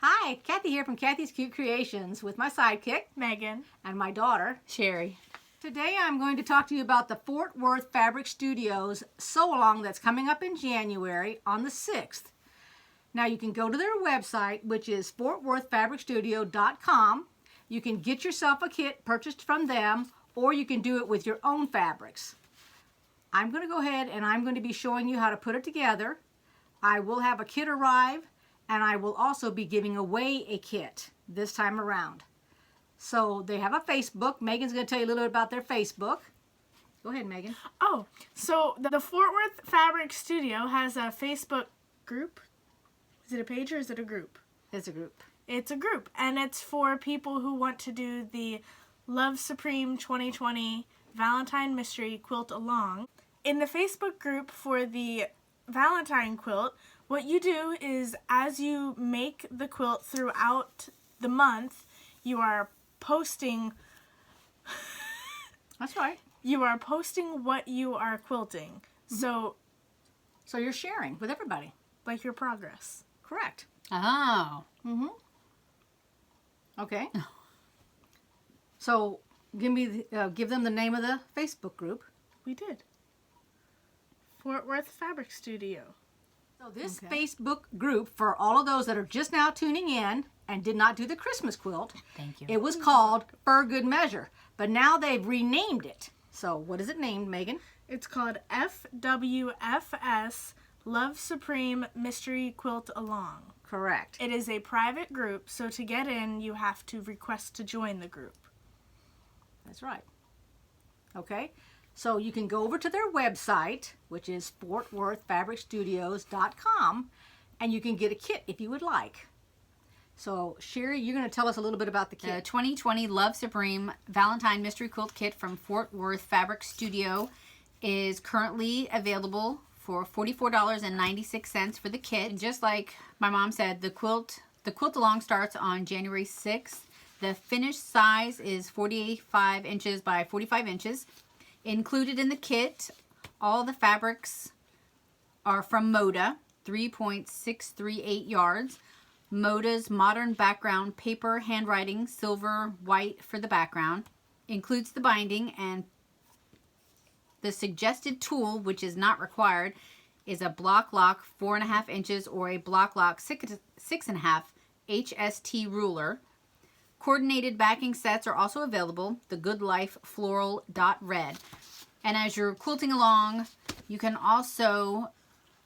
Hi, Kathy here from Kathy's Cute Creations with my sidekick, Megan, and my daughter, Sherry. Today I'm going to talk to you about the Fort Worth Fabric Studios sew-along that's coming up in January on the 6th. Now you can go to their website, which is fortworthfabricstudio.com. You can get yourself a kit purchased from them, or you can do it with your own fabrics. I'm going to go ahead and I'm going to be showing you how to put it together. I will have a kit arrive, and I will also be giving away a kit this time around. So they have a Facebook. Megan's going to tell you a little bit about their Facebook. Go ahead, Megan. Oh, so the Fort Worth Fabric Studio has a Facebook group. Is it a page or is it a group? It's a group. It's a group, and it's for people who want to do the Love Supreme 2020 Valentine Mystery Quilt Along. In the Facebook group for the Valentine quilt, what you do is as you make the quilt throughout the month, you are posting... That's right. You are posting what you are quilting. So you're sharing with everybody. Like your progress. Correct. Oh. Mm-hmm. Okay. So give them the name of the Facebook group. We did. Fort Worth Fabric Studio. So this Facebook group, for all of those that are just now tuning in and did not do the Christmas quilt, Thank you. it was called For Good Measure. But now they've renamed it. So what is it named, Megan? It's called FWFS Love Supreme Mystery Quilt Along. Correct. It is a private group, so to get in, you have to request to join the group. That's right. Okay. So you can go over to their website, which is fortworthfabricstudios.com, and you can get a kit if you would like. So, Sherry, you're going to tell us a little bit about the The kit. 2020 Love Supreme Valentine Mystery Quilt Kit from Fort Worth Fabric Studio is currently available for $44.96 for the kit. And just like my mom said, the quilt along starts on January 6th. The finished size is 45 inches by 45 inches. Included in the kit, all the fabrics are from Moda, 3.638 yards. Moda's modern background paper handwriting, silver, white for the background. Includes the binding, and the suggested tool, which is not required, is a block lock 4.5 inches or a block lock 6.5 HST ruler. Coordinated backing sets are also available, the Good Life Floral Dot Red. And as you're quilting along, you can also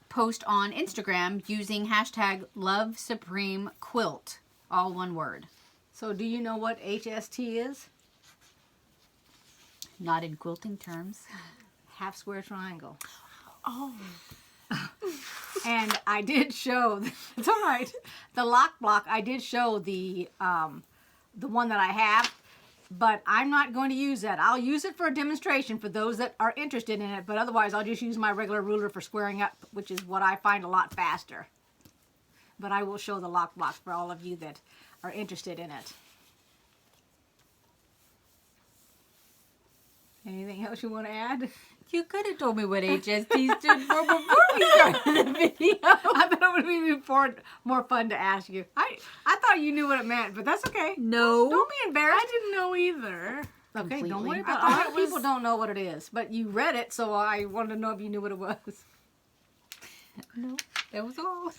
post on Instagram using hashtag LoveSupremeQuilt, all one word. So do you know what HST is? Not in quilting terms. Half square triangle. Oh. And I did show, it's all right, the Loc Block, I did show the one that I have, but I'm not going to use that. I'll use it for a demonstration for those that are interested in it, but otherwise I'll just use my regular ruler for squaring up, which is what I find a lot faster. But I will show the Loc Block for all of you that are interested in it. Anything else you want to add? You could have told me what HST stood for before we started the video. I thought it would be more fun to ask you. I thought you knew what it meant, but that's okay. No. Don't be embarrassed. I didn't know either. Okay, don't Completely. worry about it. A lot of people don't know what it is, but you read it, so I wanted to know if you knew what it was. No, that was all.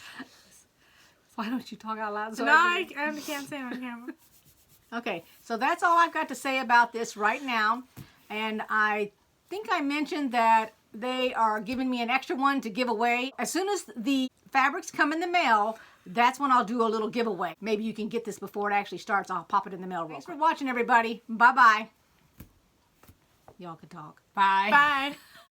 Why don't you talk out loud? So No, I can't say it on camera. Okay, so that's all I've got to say about this right now. And I think I mentioned that they are giving me an extra one to give away. As soon as the fabrics come in the mail, that's when I'll do a little giveaway. Maybe you can get this before it actually starts. I'll pop it in the mail real quick. Thanks for watching, everybody. Bye-bye. Y'all can talk. Bye. Bye.